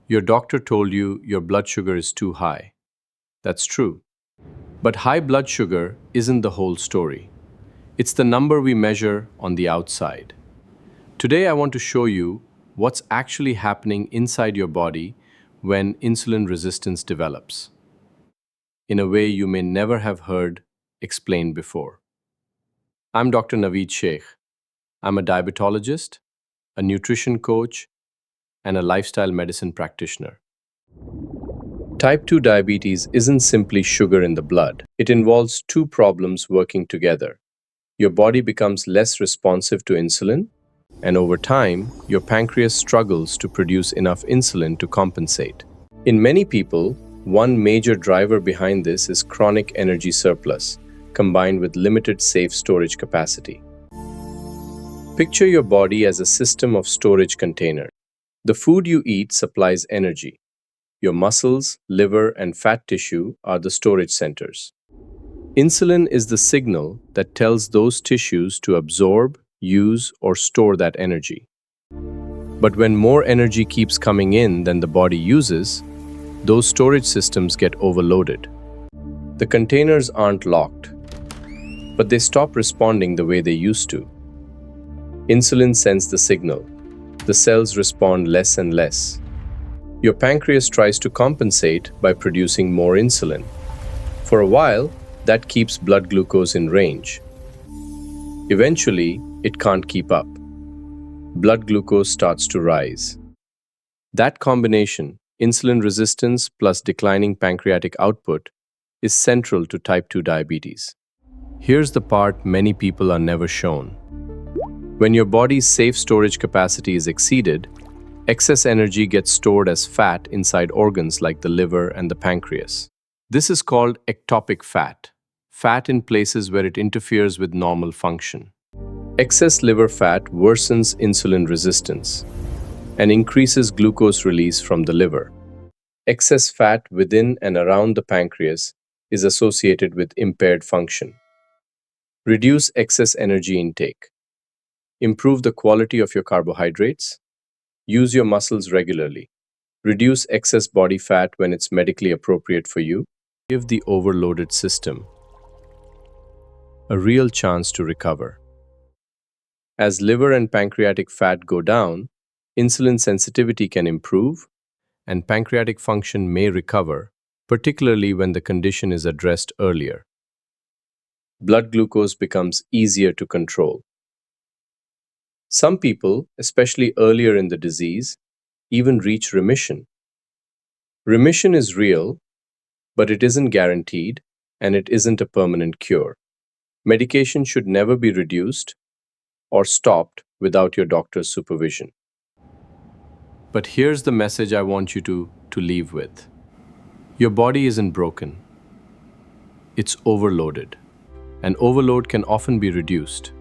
Your doctor told you your blood sugar is too high. That's true. But high blood sugar isn't the whole story. It's the number we measure on the outside. Today, I want to show you what's actually happening inside your body when insulin resistance develops, in a way you may never have heard explained before. I'm Dr. Naveed Shaikh. I'm a diabetologist, a nutrition coach, and a lifestyle medicine practitioner. Type 2 diabetes isn't simply sugar in the blood. It involves two problems working together. Your body becomes less responsive to insulin, and over time, your pancreas struggles to produce enough insulin to compensate. In many people, one major driver behind this is chronic energy surplus, combined with limited safe storage capacity. Picture your body as a system of storage containers. The food you eat supplies energy. Your muscles, liver, and fat tissue are the storage centers. Insulin is the signal that tells those tissues to absorb, use, or store that energy. But when more energy keeps coming in than the body uses, those storage systems get overloaded. The containers aren't locked, but they stop responding the way they used to. Insulin sends the signal. The cells respond less and less. Your pancreas tries to compensate by producing more insulin. For a while, that keeps blood glucose in range. Eventually, it can't keep up. Blood glucose starts to rise. That combination, insulin resistance plus declining pancreatic output, is central to type 2 diabetes. Here's the part many people are never shown. When your body's safe storage capacity is exceeded, excess energy gets stored as fat inside organs like the liver and the pancreas. This is called ectopic fat, fat in places where it interferes with normal function. Excess liver fat worsens insulin resistance and increases glucose release from the liver. Excess fat within and around the pancreas is associated with impaired function. Reduce excess energy intake. Improve the quality of your carbohydrates. Use your muscles regularly. Reduce excess body fat when it's medically appropriate for you. Give the overloaded system a real chance to recover. As liver and pancreatic fat go down, insulin sensitivity can improve, and pancreatic function may recover, particularly when the condition is addressed earlier. Blood glucose becomes easier to control. Some people, especially earlier in the disease, even reach remission. Remission is real, but it isn't guaranteed, and it isn't a permanent cure. Medication should never be reduced or stopped without your doctor's supervision. But here's the message I want you to leave with. Your body isn't broken. It's overloaded, and overload can often be reduced.